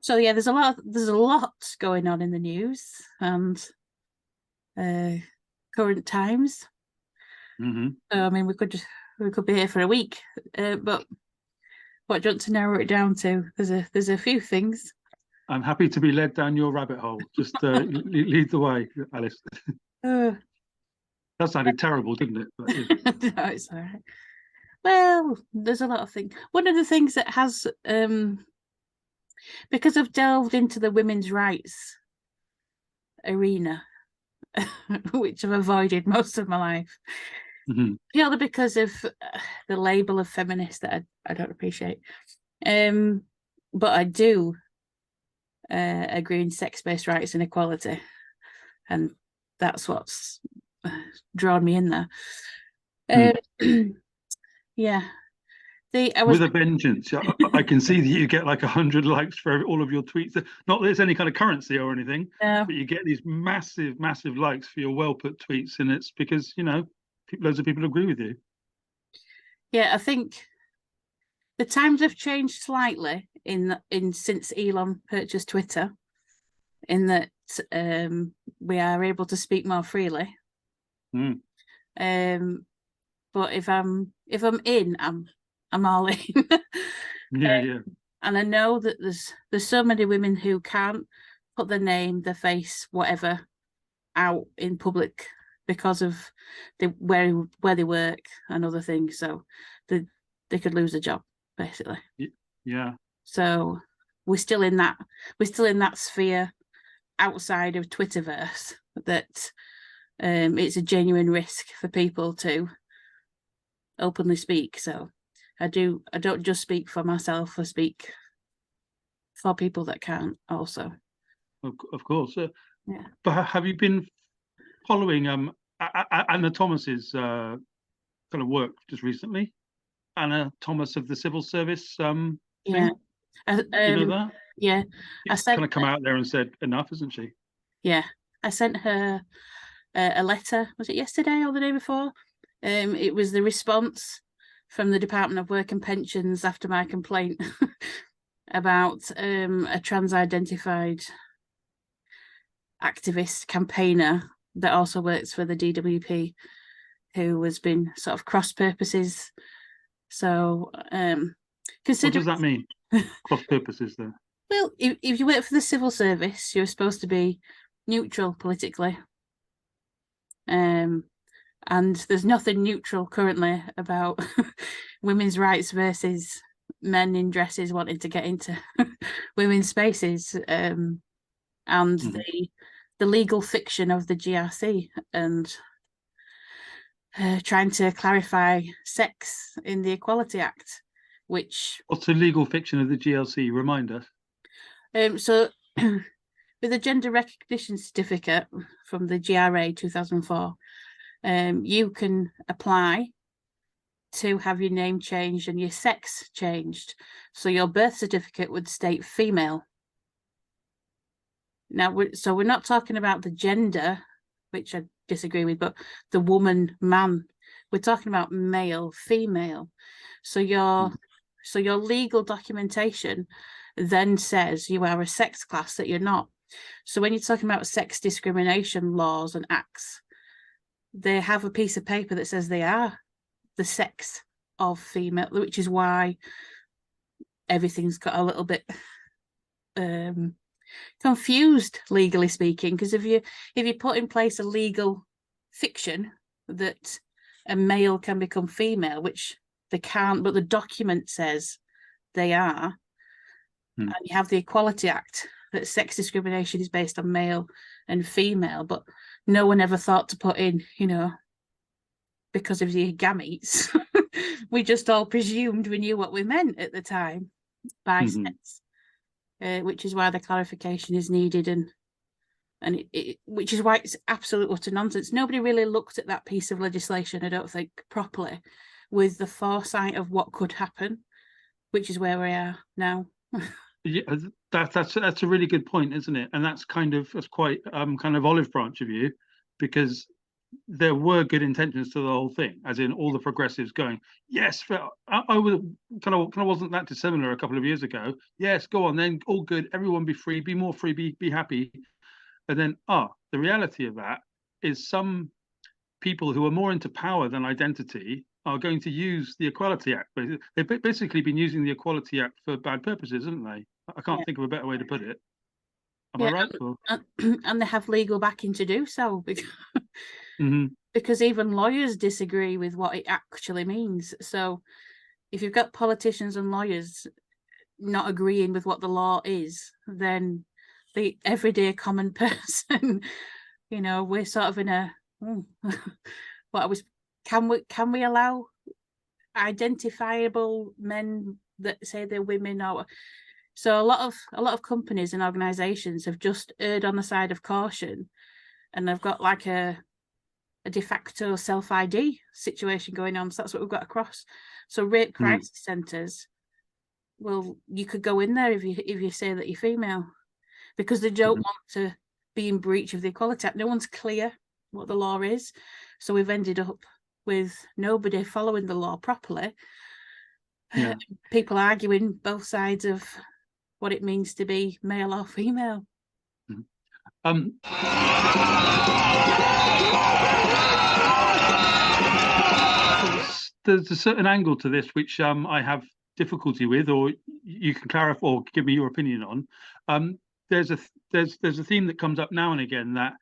So yeah, there's a lot going on in the news and current times. Mm-hmm. So, I mean, we could be here for a week, but what do you want to narrow it down to? There's a few things. I'm happy to be led down your rabbit hole. Just lead the way, Alice. Uh, That sounded terrible, didn't it? But, yeah. no, it's all right. Well, there's a lot of things. One of the things that has, because I've delved into the women's rights arena, which I've avoided most of my life, Mm-hmm. purely because of the label of feminist that I don't appreciate. But I do agree in sex-based rights and equality, and that's what's drawn me in there. Yeah. With a vengeance. I can see that you get like 100 likes for all of your tweets. Not that it's any kind of currency or anything, but you get these massive, massive likes for your well-put tweets, and it's because, loads of people agree with you. Yeah, I think the times have changed slightly in since Elon purchased Twitter, in that we are able to speak more freely. Mm. But if I'm in, I'm all in. Yeah. And I know that there's so many women who can't put their name, their face, whatever, out in public because of where they work and other things. So they could lose a job, basically. Yeah. So we're still in that sphere outside of Twitterverse that it's a genuine risk for people to openly speak. So I don't just speak for myself, I speak for people that can't also. Of course. Yeah. But have you been following Anna Thomas's kind of work just recently? Anna Thomas of the Civil Service thing? Yeah. You know that? Yeah. I She's sent kind of come out there and said enough, isn't she? Yeah. I sent her a letter, was it yesterday or the day before? It was the response from the Department of Work and Pensions after my complaint about a trans-identified activist campaigner that also works for the DWP, who has been sort of cross purposes. So What does that mean? Cross purposes there? Well, if you work for the civil service, you're supposed to be neutral politically. And there's nothing neutral currently about women's rights versus men in dresses wanting to get into women's spaces, and the legal fiction of the GRC, and trying to clarify sex in the Equality Act, which... What's the legal fiction of the GLC? Remind us. So with a gender recognition certificate from the GRA 2004, you can apply to have your name changed and your sex changed. So your birth certificate would state female. Now, we're not talking about the gender, which I disagree with, but the woman, man. We're talking about male, female. So your legal documentation then says you are a sex class that you're not. So when you're talking about sex discrimination laws and acts, they have a piece of paper that says they are the sex of female, which is why everything's got a little bit confused, legally speaking, because if you put in place a legal fiction that a male can become female, which they can't, but the document says they are, and you have the Equality Act that sex discrimination is based on male and female, but no one ever thought to put in, because of the gametes, we just all presumed we knew what we meant at the time by sex, which is why the clarification is needed, and which is why it's absolute utter nonsense. Nobody really looked at that piece of legislation, I don't think, properly, with the foresight of what could happen, which is where we are now. Yeah, that's a really good point, isn't it? And that's quite kind of olive branch of you, because there were good intentions to the whole thing, as in all the progressives going, yes, I was kind of wasn't that dissimilar a couple of years ago. Yes, go on then, all good, everyone be free, be more free, be happy. And then, the reality of that is some people who are more into power than identity are going to use the Equality Act. They've basically been using the Equality Act for bad purposes, haven't they? I can't think of a better way to put it. Am I right? And they have legal backing to do so, because, because even lawyers disagree with what it actually means. So if you've got politicians and lawyers not agreeing with what the law is, then the everyday common person, we're sort of in a can we allow identifiable men that say they're women? Or so a lot of companies and organizations have just erred on the side of caution, and they've got like a de facto self-ID situation going on. So that's what we've got across. So rape crisis centers, well, you could go in there if you say that you're female, because they don't want to be in breach of the Equality Act. No one's clear what the law is. So we've ended up with nobody following the law properly. Yeah. People arguing both sides of what it means to be male or female. There's a certain angle to this which I have difficulty with, or you can clarify or give me your opinion on. There's a theme that comes up now and again that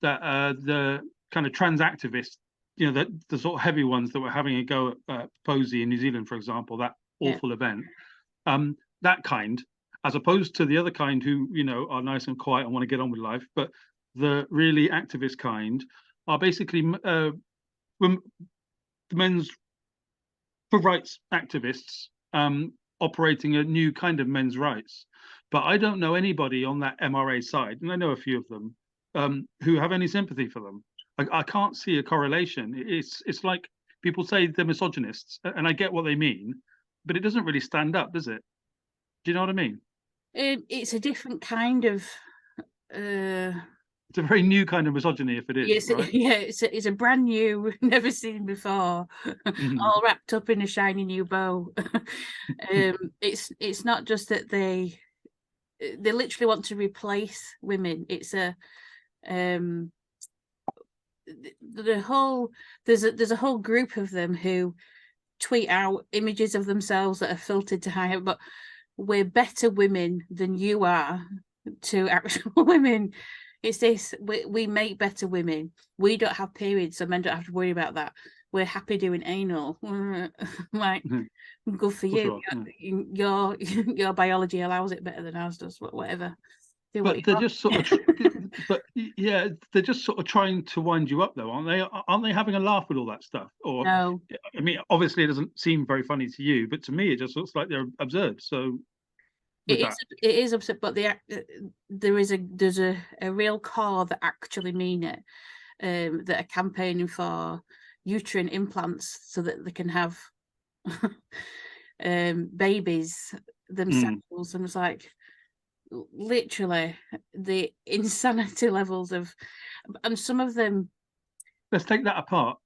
the kind of trans activists, the sort of heavy ones that were having a go at Posey in New Zealand, for example, that awful event, that kind, as opposed to the other kind who, are nice and quiet and want to get on with life, but the really activist kind are basically the men's rights activists operating a new kind of men's rights. But I don't know anybody on that MRA side, and I know a few of them, who have any sympathy for them. I can't see a correlation. It's like people say they're misogynists, and I get what they mean, but it doesn't really stand up, does it? Do you know what I mean? It's a different kind of. It's a very new kind of misogyny, if it is. Right? It's a brand new, never seen before, all wrapped up in a shiny new bow. It's not just that they literally want to replace women. It's there's a whole group of them who tweet out images of themselves that are filtered to higher, but we're better women than you are to actual women. It's this, we make better women. We don't have periods, so men don't have to worry about that. We're happy doing anal. Like, good for you. Sure. Your biology allows it better than ours does. Whatever. But they're just sort of, they're just sort of trying to wind you up, though, aren't they? Aren't they having a laugh with all that stuff? Or no. I mean, obviously, it doesn't seem very funny to you, but to me, it just looks like they're absurd. So. It is absurd, but there's a real core that actually mean it, that are campaigning for uterine implants so that they can have babies themselves. And it's like, literally, the insanity levels of, and some of them. Let's take that apart.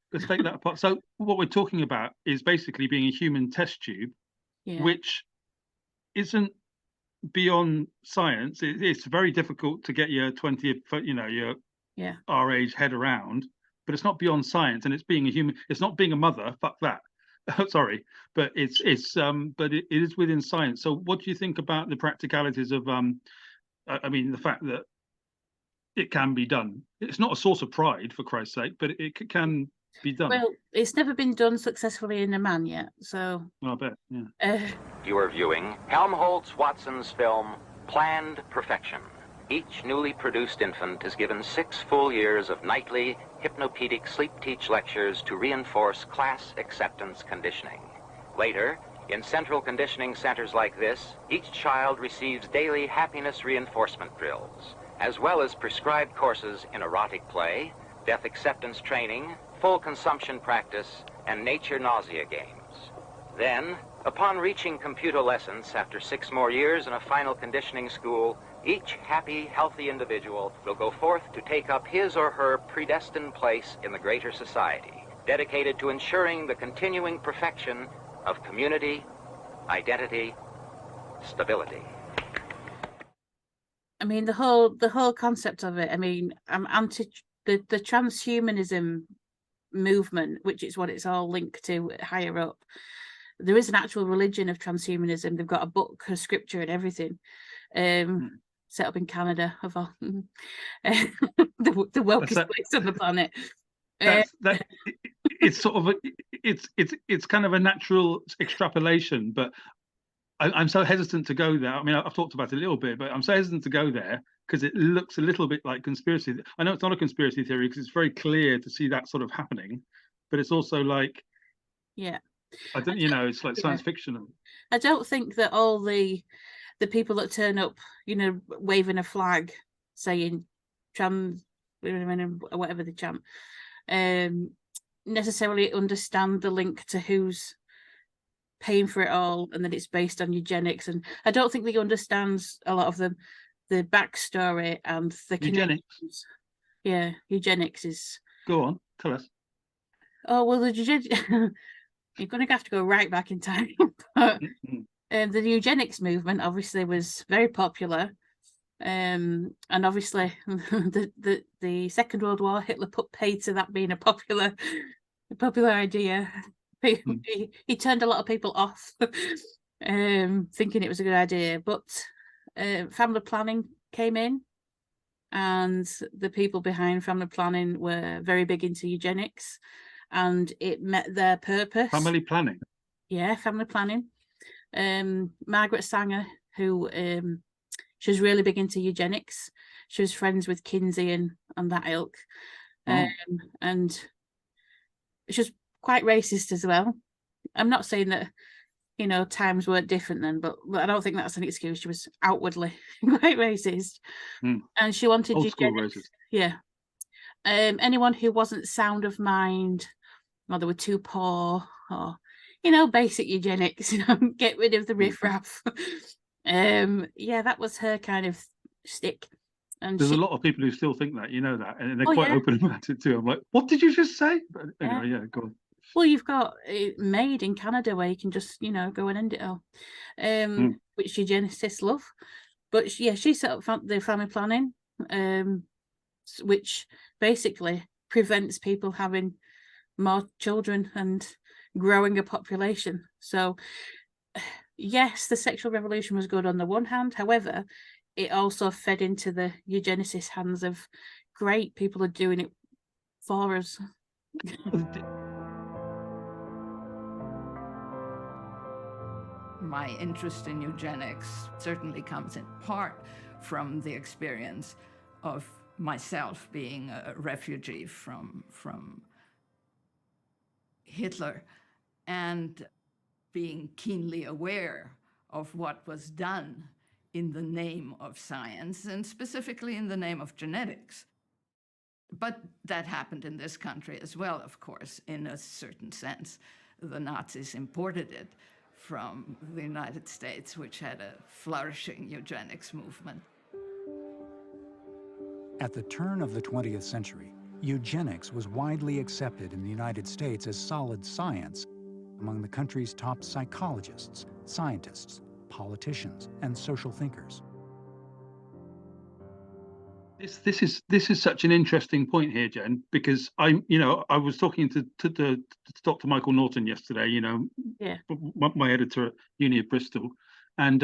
So what we're talking about is basically being a human test tube, which isn't beyond science. It's very difficult to get your 20th, your our age head around, but it's not beyond science, and it's being a human. It's not being a mother. Fuck that. Sorry, but it is within science. So what do you think about the practicalities of I mean, the fact that it can be done? It's not a source of pride, for Christ's sake, but it can be done. Well, it's never been done successfully in a man yet, so. I bet, yeah. You are viewing Helmholtz-Watson's film, Planned Perfection. Each newly produced infant is given 6 full years of nightly hypnopedic sleep-teach lectures to reinforce class acceptance conditioning. Later, in central conditioning centers like this, each child receives daily happiness reinforcement drills, as well as prescribed courses in erotic play, death acceptance training, full consumption practice, and nature nausea games. Then, Upon reaching computolescence after 6 more years in a final conditioning school, each happy, healthy individual will go forth to take up his or her predestined place in the greater society, dedicated to ensuring the continuing perfection of community, identity, stability. I mean, the whole concept of it. I mean, I'm anti the transhumanism movement, which is what it's all linked to higher up. There is an actual religion of transhumanism. They've got a book, a scripture, and everything. Set up in Canada, of all the wokest place on the planet. It's sort of it's kind of a natural extrapolation, but I'm so hesitant to go there. I mean, I've talked about it a little bit, but I'm so hesitant to go there because it looks a little bit like conspiracy. I know it's not a conspiracy theory because it's very clear to see that sort of happening, but it's also like, yeah, I don't, you know, it's like science fiction. I don't think that all the people that turn up, you know, waving a flag saying trans, whatever they chant, necessarily understand the link to who's paying for it all, and that it's based on eugenics. And I don't think they understand a lot of them, the backstory and the Eugenics. Yeah, eugenics is. Go on, tell us. Oh well, you're going to have to go right back in time. But the eugenics movement obviously was very popular, and obviously the Second World War, Hitler put paid to that being a popular idea. He turned a lot of people off, thinking it was a good idea. But family planning came in, and the people behind family planning were very big into eugenics, and it met their purpose. Family planning? Yeah, family planning. Margaret Sanger, who she was really big into eugenics. She was friends with Kinsey and that ilk. And she was quite racist as well. I'm not saying that, you know, times weren't different then, but I don't think that's an excuse. She was outwardly quite racist. And she wanted old eugenics. School racist. Yeah. Anyone who wasn't sound of mind, or they were too poor, or, you know, basic eugenics, you know, get rid of the riffraff. Yeah, that was her kind of stick. And there's a lot of people who still think that, you know that, and they're quite yeah. open about it too. I'm like, what did you just say? But anyway, yeah, go on. Well, you've got it made in Canada where you can just, you know, go and end it all, which eugenicists love. But yeah, she set up the family planning, which basically prevents people having more children and growing a population. So yes, the sexual revolution was good on the one hand. However, it also fed into the eugenicist hands of, great, people are doing it for us. My interest in eugenics certainly comes in part from the experience of myself being a refugee from Hitler, and being keenly aware of what was done in the name of science, and specifically in the name of genetics. But that happened in this country as well, of course, in a certain sense. The Nazis imported it from the United States, which had a flourishing eugenics movement. At the turn of the 20th century, eugenics was widely accepted in the United States as solid science among the country's top psychologists, scientists, politicians, and social thinkers. This is such an interesting point here, Jen, because I was talking to Dr. Michael Norton yesterday, you know, yeah, my editor at Uni of Bristol, and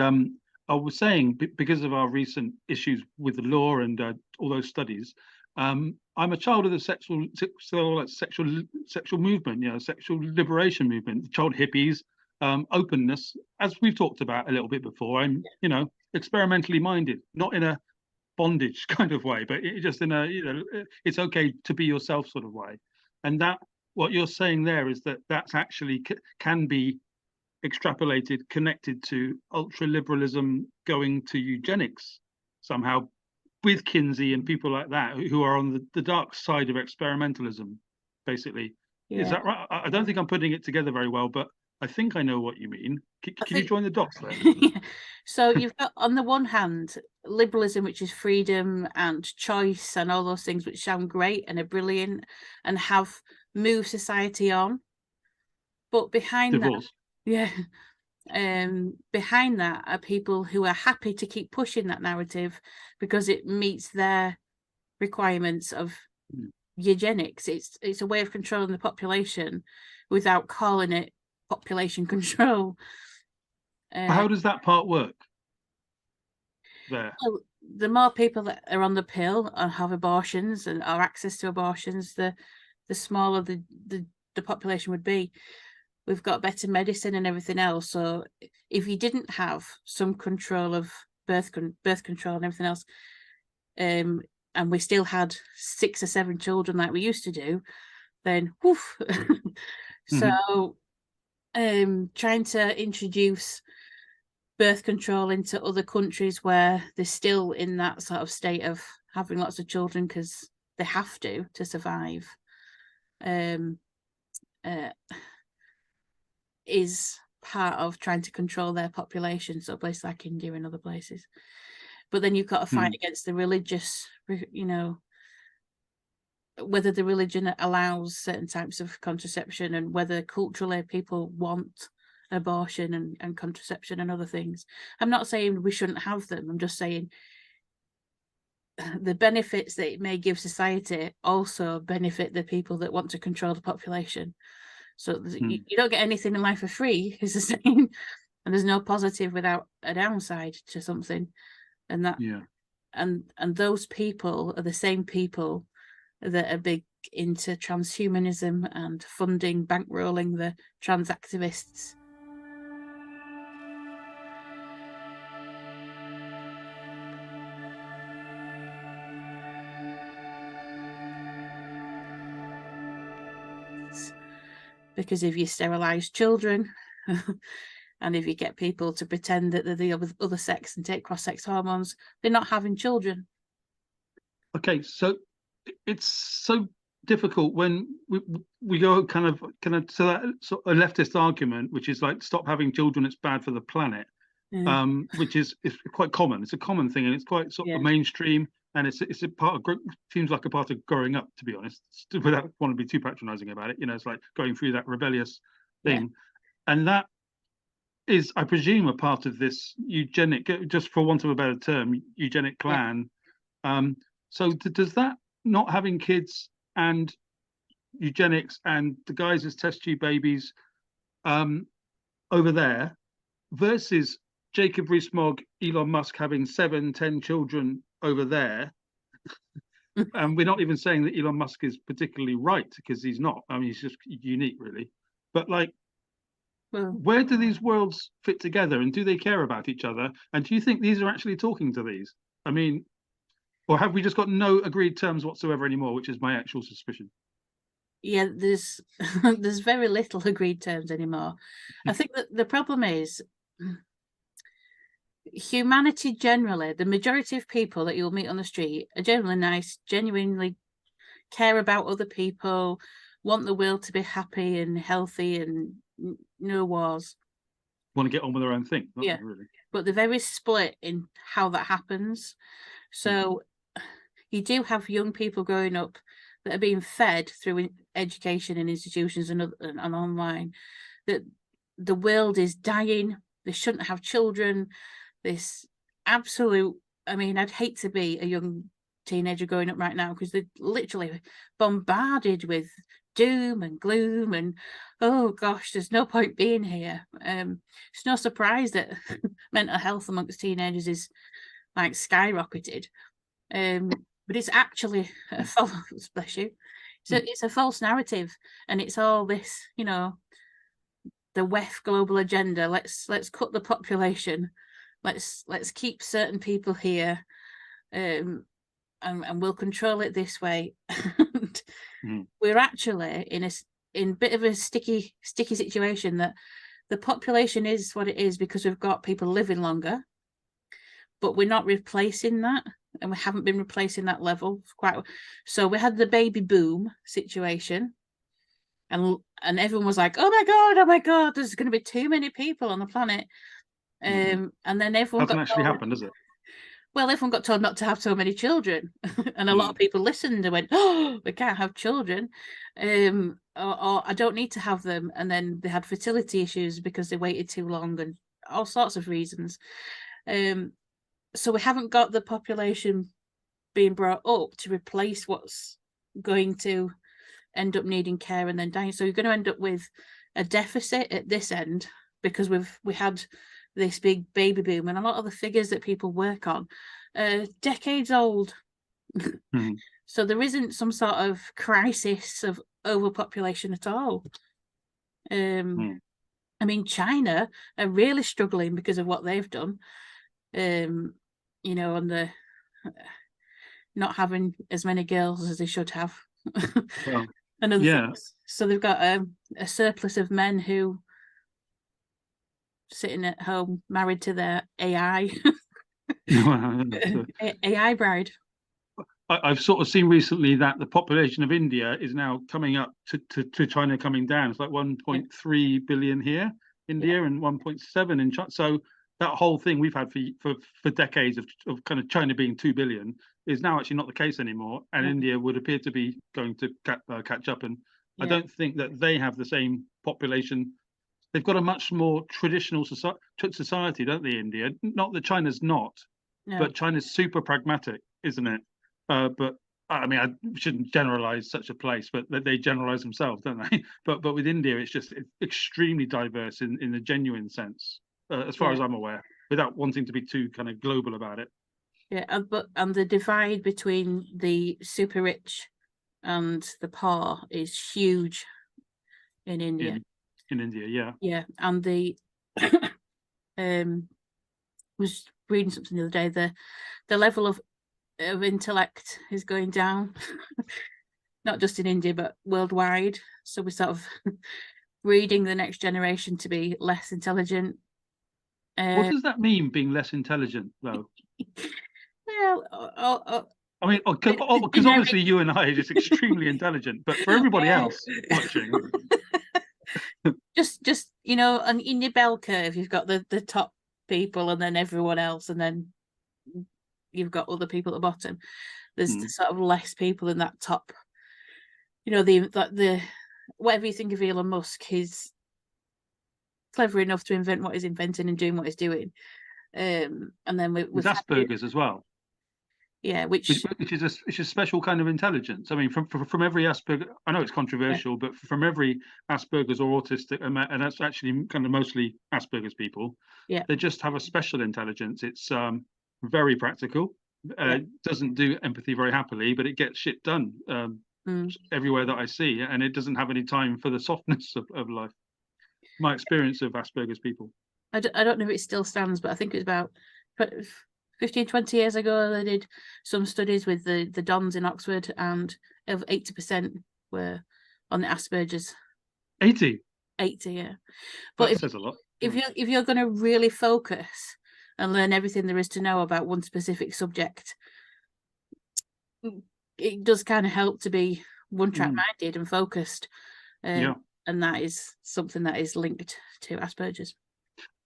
I was saying, because of our recent issues with the law and all those studies, I'm a child of the sexual movement, you know, sexual liberation movement, the child hippies, openness, as we've talked about a little bit before. I'm, you know, experimentally minded, not in a bondage kind of way, but just in a, you know, it's okay to be yourself sort of way. And that, what you're saying there is that that's actually can be extrapolated, connected to ultra-liberalism going to eugenics somehow, with Kinsey and people like that who are on the dark side of experimentalism, basically. Yeah. Is that right? I don't think I'm putting it together very well, but I think I know what you mean. Can you join the dots there? Yeah. So you've got, on the one hand, liberalism, which is freedom and choice and all those things which sound great and are brilliant and have moved society on. But behind Divorce. that, behind that are people who are happy to keep pushing that narrative because it meets their requirements of eugenics. It's a way of controlling the population without calling it population control. How does that part work there? Well, the more people that are on the pill and have abortions and are access to abortions, the smaller the population would be. We've got better medicine and everything else. So if you didn't have some control of birth control and everything else, and we still had 6 or 7 children like we used to do, then woof. So trying to introduce birth control into other countries where they're still in that sort of state of having lots of children because they have to survive, is part of trying to control their population. So places like India and other places. But then you've got to fight against the religious, whether the religion allows certain types of contraception and whether culturally people want abortion and contraception and other things. I'm not saying we shouldn't have them. I'm just saying the benefits that it may give society also benefit the people that want to control the population. So you don't get anything in life for free, is the saying, and there's no positive without a downside to something. And that, and those people are the same people that are big into transhumanism and funding, bankrolling the trans activists. Because if you sterilize children and if you get people to pretend that they're the other sex and take cross-sex hormones, they're not having children. Okay, so it's so difficult when we go kind of to that sort of leftist argument, which is like, stop having children, it's bad for the planet, which is quite common. It's a common thing, and it's quite sort of mainstream, and it's a part of, seems like a part of growing up, to be honest, without wanting to be too patronizing about it. It's like going through that rebellious thing, and that is, I presume, a part of this eugenic, just for want of a better term, eugenic clan. So does that not having kids and eugenics and the guys as test tube babies over there versus Jacob Rees-Mogg, Elon Musk having 7, 10 children over there, and we're not even saying that Elon Musk is particularly right, because he's not. I mean, he's just unique, really. But like, where do these worlds fit together, and do they care about each other? And do you think these are actually talking to these? I mean, or have we just got no agreed terms whatsoever anymore, which is my actual suspicion? Yeah, there's very little agreed terms anymore. I think that the problem is humanity generally, the majority of people that you'll meet on the street are generally nice, genuinely care about other people, want the world to be happy and healthy and no wars. Want to get on with their own thing. Really. But they're very split in how that happens. So you do have young people growing up that are being fed through education and institutions and online that the world is dying, they shouldn't have children. This absolute, I mean, I'd hate to be a young teenager growing up right now, because they're literally bombarded with doom and gloom and, oh gosh, there's no point being here. It's no surprise that mental health amongst teenagers is like skyrocketed. But it's actually a false, bless you. So it's a false narrative, and it's all this, the WEF global agenda. Let's cut the population. Let's keep certain people here, and we'll control it this way. We're actually in a bit of a sticky situation, that the population is what it is because we've got people living longer, but we're not replacing that. And we haven't been replacing that level quite. So we had the baby boom situation, and everyone was like, oh my god, there's going to be too many people on the planet. And then everyone hasn't actually happened, has it? Well, everyone got told not to have so many children, and a lot of people listened and went, oh, we can't have children, or I don't need to have them, and then they had fertility issues because they waited too long and all sorts of reasons. So we haven't got the population being brought up to replace what's going to end up needing care and then dying. So you're going to end up with a deficit at this end because we had this big baby boom, and a lot of the figures that people work on are decades old. So there isn't some sort of crisis of overpopulation at all. I mean, China are really struggling because of what they've done. You know, on the not having as many girls as they should have. Well, and other things. So they've got a surplus of men who sitting at home married to their AI AI bride. I've sort of seen recently that the population of India is now coming up to China coming down. It's like 1.3 billion here, India, and 1.7 in China. So that whole thing we've had for decades of kind of China being 2 billion is now actually not the case anymore. And India would appear to be going to catch up. And I don't think that they have the same population. They've got a much more traditional society, don't they, India? Not that China's not, but China's super pragmatic, isn't it? But I mean, I shouldn't generalize such a place, but they generalize themselves, don't they? But with India, it's just extremely diverse in the genuine sense, as far as I'm aware, without wanting to be too kind of global about it. Yeah, and the divide between the super rich and the poor is huge in India. In India, yeah, and the was reading something the other day. The level of intellect is going down, not just in India but worldwide. So we're sort of breeding the next generation to be less intelligent. What does that mean, being less intelligent, though? Well, I mean, because obviously you and I are just extremely intelligent, but for everybody else watching. just you know, and in your bell curve, you've got the top people, and then everyone else, and then you've got other people at the bottom. There's sort of less people in that top. You know, the whatever you think of Elon Musk, he's clever enough to invent what he's inventing and doing what he's doing. And then with Asperger's as well. Yeah, which is a special kind of intelligence. I mean, from every Asperger, I know it's controversial, but from every Asperger's or autistic, and that's actually kind of mostly Asperger's people. Yeah, they just have a special intelligence. It's very practical. Doesn't do empathy very happily, but it gets shit done everywhere that I see, and it doesn't have any time for the softness of life. My experience of Asperger's people. I don't know if it still stands, but I think it was about 15, 20 years ago, they did some studies with the Dons in Oxford, and over 80% were on the Asperger's. 80, yeah. But that says a lot. If you're going to really focus and learn everything there is to know about one specific subject, it does kind of help to be one-track minded and focused. And that is something that is linked to Asperger's.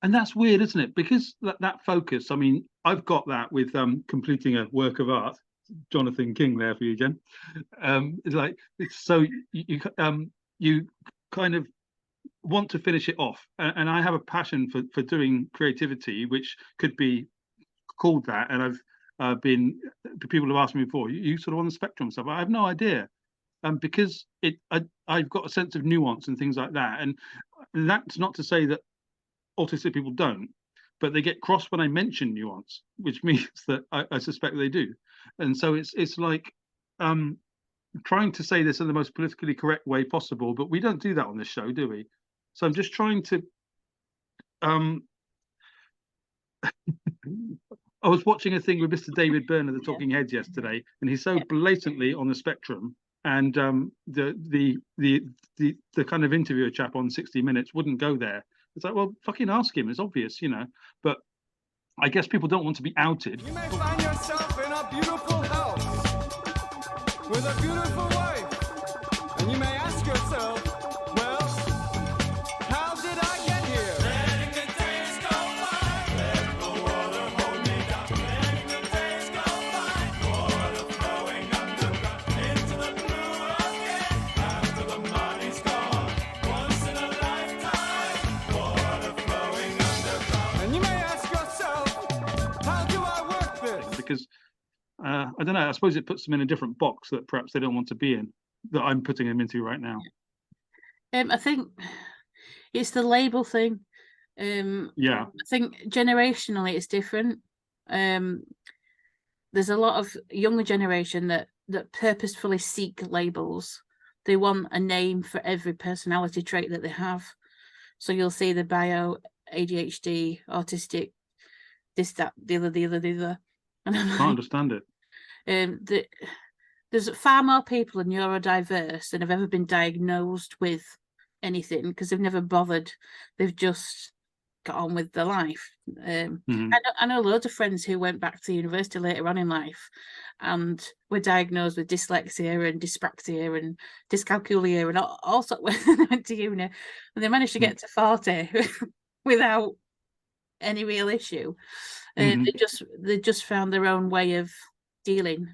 And that's weird, isn't it? Because that focus, I mean, I've got that with completing a work of art. Jonathan King there for you, Jen. It's like, it's so you kind of want to finish it off. And I have a passion for doing creativity, which could be called that. And people have asked me before, you sort of on the spectrum and stuff. I have no idea. Because I've got a sense of nuance and things like that. And that's not to say that autistic people don't, but they get cross when I mention nuance, which means that I suspect they do. And so it's like trying to say this in the most politically correct way possible, but we don't do that on this show, do we? So I'm just trying to I was watching a thing with Mr. David Byrne of the Talking Heads yesterday, and he's so blatantly on the spectrum. And the kind of interviewer chap on 60 Minutes wouldn't go there. It's like, well, fucking ask him. It's obvious, you know. But I guess people don't want to be outed. You may find yourself in a beautiful house with a beautiful wife, and you may ask yourself, because I don't know. I suppose it puts them in a different box that perhaps they don't want to be in, that I'm putting them into right now. I think it's the label thing. Yeah. I think generationally it's different. There's a lot of younger generation that purposefully seek labels. They want a name for every personality trait that they have. So you'll see the bio, ADHD, autistic, this, that, the other. And I can't understand it. There's far more people are neurodiverse than have ever been diagnosed with anything because they've never bothered. They've just got on with their life. I know loads of friends who went back to university later on in life and were diagnosed with dyslexia and dyspraxia and dyscalculia and all sorts when they went to uni, and they managed to get to 40 without any real issue. They just found their own way of dealing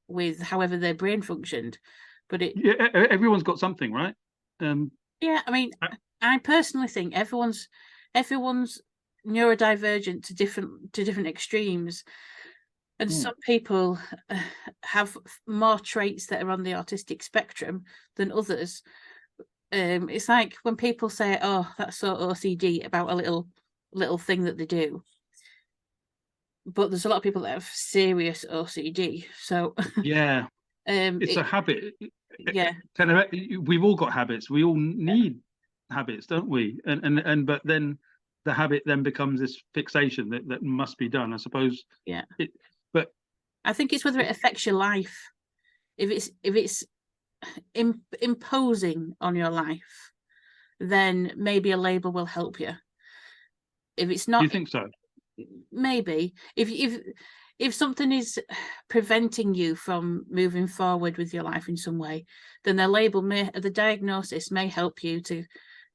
with however their brain functioned. But everyone's got something, right? Yeah, I mean, I personally think everyone's neurodivergent to different extremes, and some people have more traits that are on the autistic spectrum than others. It's like when people say, "Oh, that's so OCD" about a little thing that they do, but there's a lot of people that have serious OCD. So yeah, it's a habit. Yeah, kind of. We've all got habits. We all need habits, don't we? And but then the habit then becomes this fixation that must be done, I suppose. Yeah. But I think it's whether it affects your life. If it's imposing on your life, then maybe a label will help you. If it's not, do you think so? Maybe. If something is preventing you from moving forward with your life in some way, then the diagnosis may help you to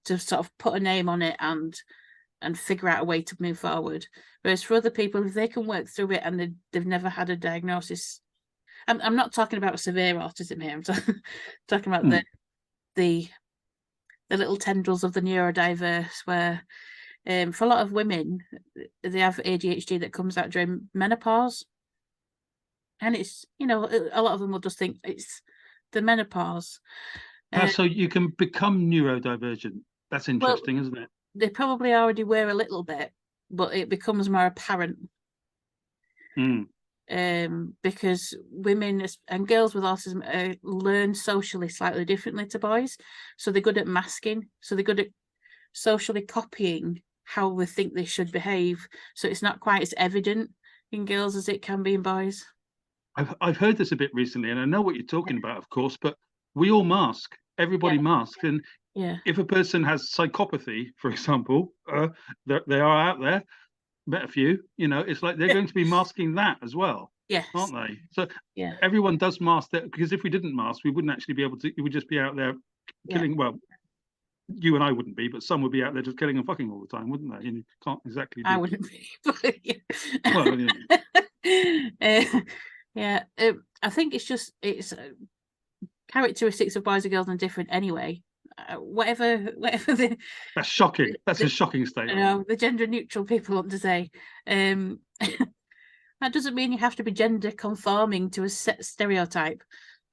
sort of put a name on it and figure out a way to move forward. Whereas for other people, if they can work through it and they've never had a diagnosis, I'm not talking about severe autism here. I'm talking about the little tendrils of the neurodiverse, where for a lot of women, they have ADHD that comes out during menopause. And it's, a lot of them will just think it's the menopause. So you can become neurodivergent. That's interesting, isn't it? They probably already were a little bit, but it becomes more apparent. Because women and girls with autism learn socially slightly differently to boys. So they're good at masking. So they're good at socially copying how they think they should behave. So it's not quite as evident in girls as it can be in boys. I've heard this a bit recently, and I know what you're talking about, of course, but we all mask. Everybody masks. And if a person has psychopathy, for example, they are out there, met a few, it's like they're going to be masking that as well. Yes. Aren't they? So everyone does mask that, because if we didn't mask, we wouldn't actually be able to, we would just be out there killing, well, you and I wouldn't be, but some would be out there just killing and fucking all the time, wouldn't they? And you can't exactly I wouldn't be, but I think it's characteristics of boys and girls are different anyway. Whatever the that's shocking. That's a shocking statement. The gender neutral people want to say. That doesn't mean you have to be gender conforming to a set stereotype.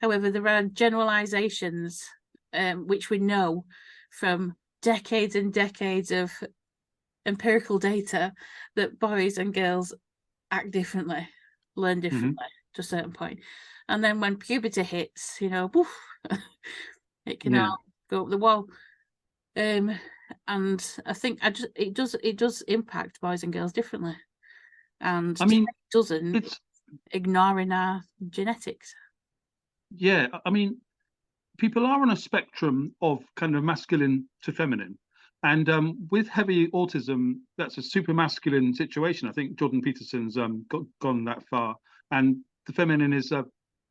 However, there are generalizations which we know from decades and decades of empirical data that boys and girls act differently, learn differently to a certain point. And then when puberty hits, woof, it can all go up the wall. And I think it does impact boys and girls differently. And I mean, it doesn't ignoring our genetics. Yeah, I mean, people are on a spectrum of kind of masculine to feminine. And with heavy autism, that's a super masculine situation. I think Jordan Peterson's gone that far. And the feminine is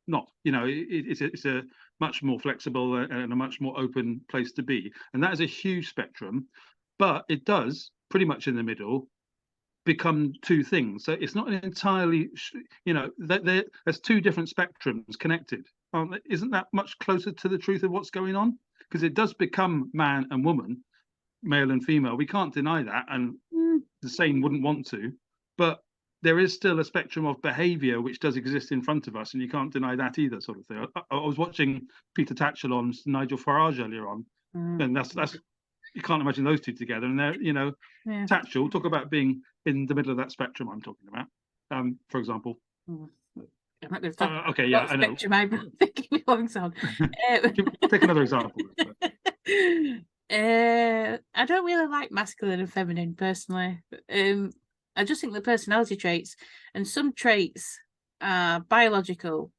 not, it's a much more flexible and a much more open place to be. And that is a huge spectrum. But it does, pretty much in the middle, become two things. So it's not an entirely, there's two different spectrums connected. Isn't that much closer to the truth of what's going on? Because it does become man and woman, male and female. We can't deny that, and the same wouldn't want to. But there is still a spectrum of behaviour which does exist in front of us, and you can't deny that either, sort of thing. I was watching Peter Tatchell on Nigel Farage earlier on, and that's you can't imagine those two together. And they're, you know, Tatchell, talk about being in the middle of that spectrum I'm talking about, for example. I'm not going to talk okay, yeah, I know. Spectrum I'm thinking belongs on. Take another example. I don't really like masculine and feminine personally. I just think the personality traits, and some traits are biological,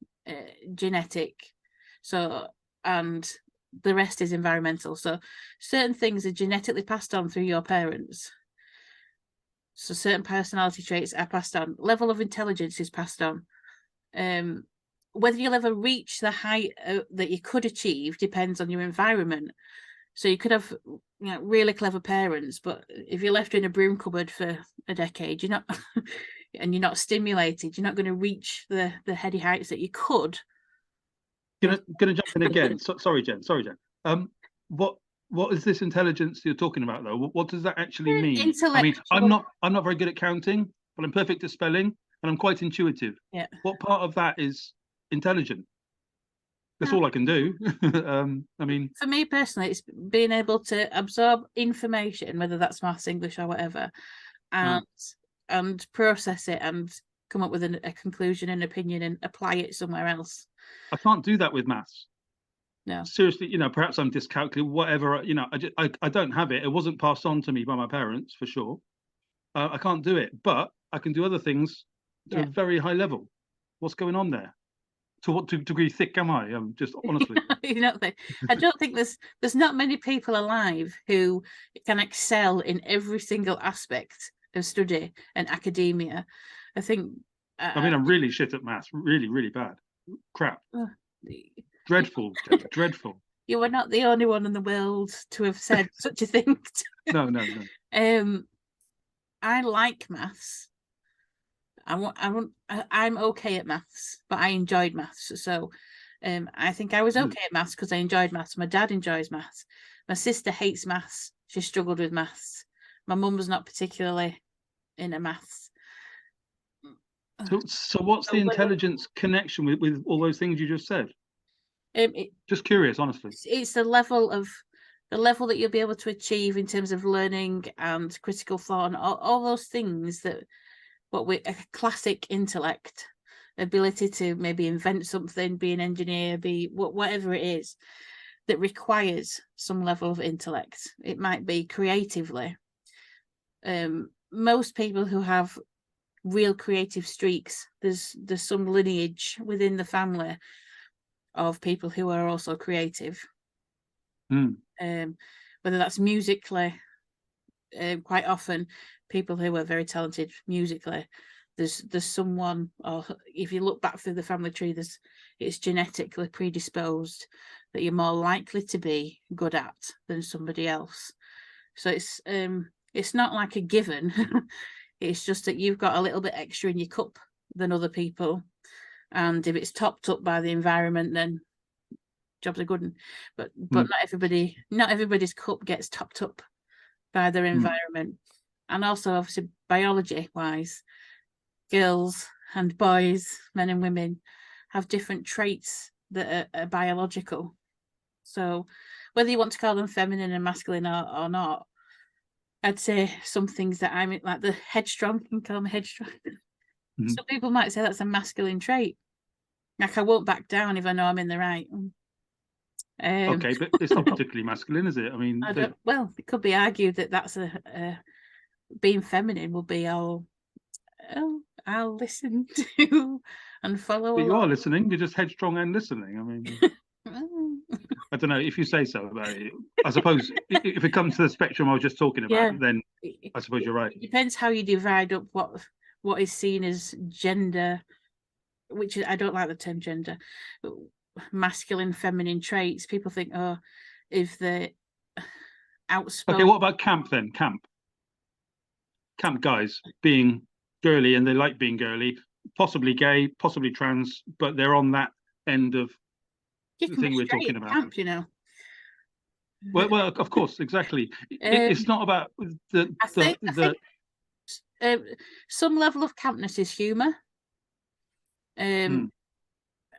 genetic, so, and the rest is environmental. So certain things are genetically passed on through your parents. So certain personality traits are passed on. Level of intelligence is passed on. Whether you'll ever reach the height that you could achieve depends on your environment. So you could have, you know, really clever parents, but if you're left in a broom cupboard for a decade, you're not, and you're not stimulated, you're not going to reach the heady heights that you could. Gonna jump in again. Sorry, Jen. What is this intelligence you're talking about, though? What does that actually mean? I mean, I'm not very good at counting, but I'm perfect at spelling, and I'm quite intuitive. Yeah. What part of that is intelligent? That's all I can do. I mean, for me personally, it's being able to absorb information, whether that's maths, English, or whatever, and process it and come up with a conclusion, an opinion, and apply it somewhere else. I can't do that with maths. No, seriously, you know, perhaps I'm dyscalculic, whatever. You know, I don't have it. It wasn't passed on to me by my parents, for sure. I can't do it, but I can do other things to a very high level. What's going on there? To what degree thick am I? Just honestly. You know, I don't think there's not many people alive who can excel in every single aspect of study and academia. I think. I mean, I'm really shit at maths. Really, really bad. Crap. Dreadful, dreadful. You were not the only one in the world to have said such a thing. No. I like maths. I'm okay at maths, but I enjoyed maths. So I think I was okay at maths because I enjoyed maths. My dad enjoys maths. My sister hates maths. She struggled with maths. My mum was not particularly into maths. So what's the intelligence connection with all those things you just said? Just curious, honestly. It's the level that you'll be able to achieve in terms of learning and critical thought and all those things that a classic intellect, ability to maybe invent something, be an engineer, be whatever it is that requires some level of intellect. It might be creatively. Most people who have real creative streaks, there's some lineage within the family of people who are also creative. Whether that's musically, quite often people who are very talented musically, there's someone, or if you look back through the family tree, it's genetically predisposed that you're more likely to be good at than somebody else. So it's not like a given. It's just that you've got a little bit extra in your cup than other people, and if it's topped up by the environment, then jobs are good. But not everybody's cup gets topped up by their environment. And also, obviously, biology wise, girls and boys, men and women, have different traits that are biological. So whether you want to call them feminine and masculine or not, I'd say some things that I'm like the headstrong. You can call me headstrong. Some people might say that's a masculine trait. Like, I won't back down if I know I'm in the right. Okay, but it's not particularly masculine, is it? I mean, well, it could be argued that that's being feminine will be I'll listen to and follow. But you are listening. You're just headstrong and listening. I mean, I don't know if you say so. But I suppose if it comes to the spectrum I was just talking about, then I suppose you're right. It depends how you divide up what is seen as gender, which I don't like the term gender. Masculine, feminine traits. People think, oh, if the outspoken. Okay, what about camp then? Camp guys being girly, and they like being girly, possibly gay, possibly trans, but they're on that end of the thing we're talking about. Camp, you know. Well, of course, exactly. It's not about the some level of campness is humour, and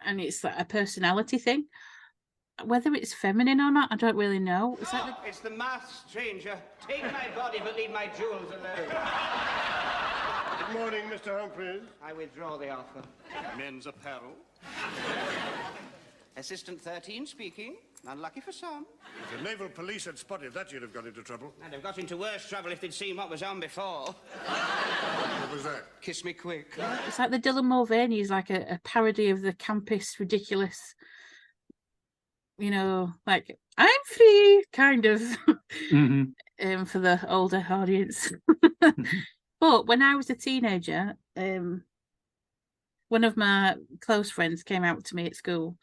it's like a personality thing. Whether it's feminine or not, I don't really know. It's the masked stranger. Take my body, but leave my jewels alone. Good morning, Mr. Humphreys. I withdraw the offer. Men's apparel. Assistant 13 speaking. Unlucky for some. If the naval police had spotted that, you'd have got into trouble. And have got into worse trouble if they'd seen what was on before. What was that? Kiss me quick. It's like the Dylan Mulvaney is like a parody of the campus, ridiculous, you know, like I'm free kind of for the older audience. But when I was a teenager, one of my close friends came out to me at school.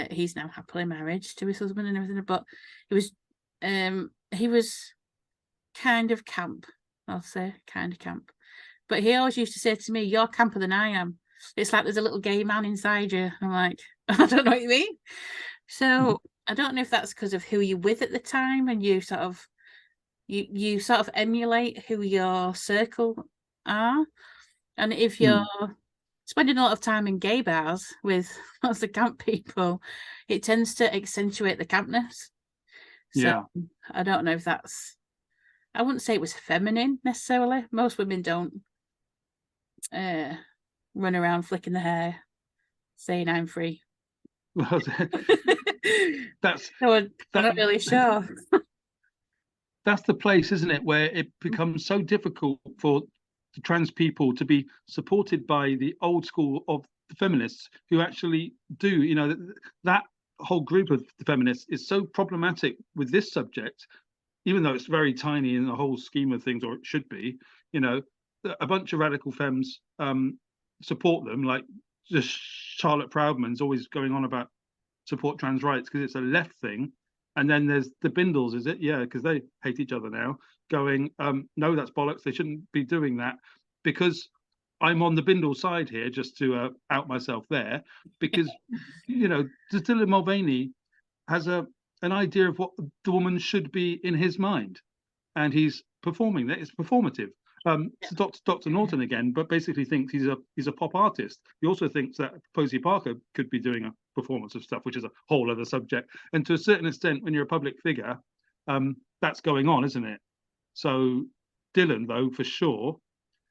He's now happily married to his husband and everything, but he was kind of camp, I'll say, kind of camp. But he always used to say to me, "You're camper than I am. It's like there's a little gay man inside you." I'm like, I don't know what you mean. So I don't know if that's because of who you're with at the time, and you sort of emulate who your circle are. And if you're spending a lot of time in gay bars with lots of camp people, it tends to accentuate the campness. So I don't know if that's, I wouldn't say it was feminine necessarily. Most women don't run around flicking the hair saying I'm free. Well, I'm not really sure. That's the place, isn't it, where it becomes so difficult for the trans people to be supported by the old school of the feminists who actually do, you know, that whole group of the feminists is so problematic with this subject, even though it's very tiny in the whole scheme of things, or it should be. You know, a bunch of radical femmes support them, like just Charlotte Proudman's always going on about support trans rights because it's a left thing. And then there's the Bindles, is it? Yeah, because they hate each other now, going, no, that's bollocks. They shouldn't be doing that, because I'm on the Bindle side here, just to out myself there, because, you know, Dylan Mulvaney has an idea of what the woman should be in his mind, and he's performing that. It's performative. Dr. Norton again, but basically thinks he's a pop artist. He also thinks that Posey Parker could be doing a performance of stuff, which is a whole other subject. And to a certain extent, when you're a public figure, that's going on, isn't it? So Dylan, though, for sure,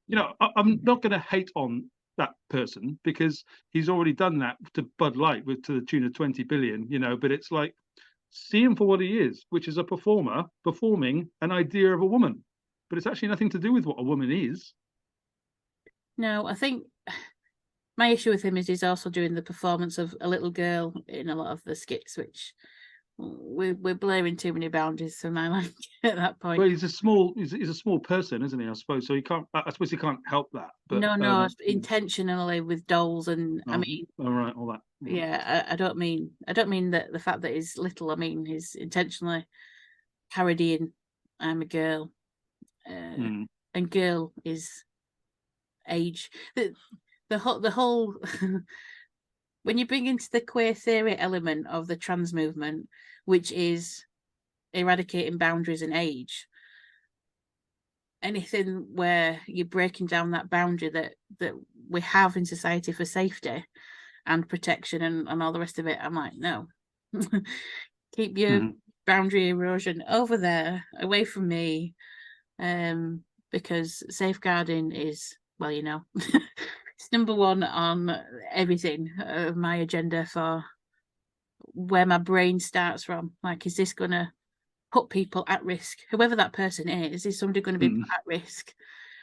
you know, I'm not going to hate on that person because he's already done that to Bud Light to the tune of 20 billion, you know, but it's like, see him for what he is, which is a performer performing an idea of a woman. But it's actually nothing to do with what a woman is. No, I think my issue with him is he's also doing the performance of a little girl in a lot of the skits, which we're blurring too many boundaries for my life at that point. Well, he's a small person, isn't he? I suppose so. I suppose he can't help that. But no, intentionally with dolls and I mean, all right, all that. Yeah, I don't mean that the fact that he's little. I mean he's intentionally parodying I'm a girl. And girl is age. The whole when you bring into the queer theory element of the trans movement, which is eradicating boundaries and age, anything where you're breaking down that boundary that we have in society for safety and protection and all the rest of it, I'm like, no. Keep your boundary erosion over there, away from me. Because safeguarding is, well, you know, it's number one on everything of my agenda for where my brain starts from. Like, is this going to put people at risk? Whoever that person is somebody going to be put at risk?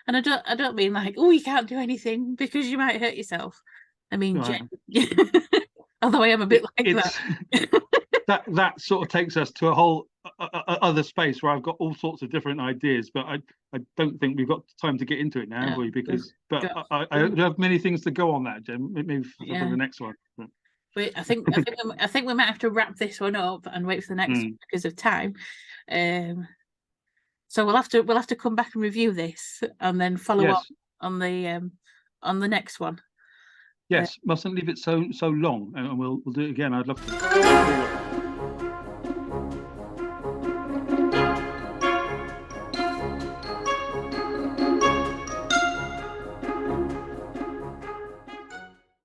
And I don't mean like, oh, you can't do anything because you might hurt yourself. I mean, although I am a bit like that. that sort of takes us to a whole other space where I've got all sorts of different ideas, but I don't think we've got time to get into it now, have we? Because I have many things to go on that, Jen. Maybe for the next one. Wait, I think we might have to wrap this one up and wait for the next one because of time. So we'll have to come back and review this and then follow up on the next one. Yes, mustn't leave it so long, and we'll do it again. I'd love to.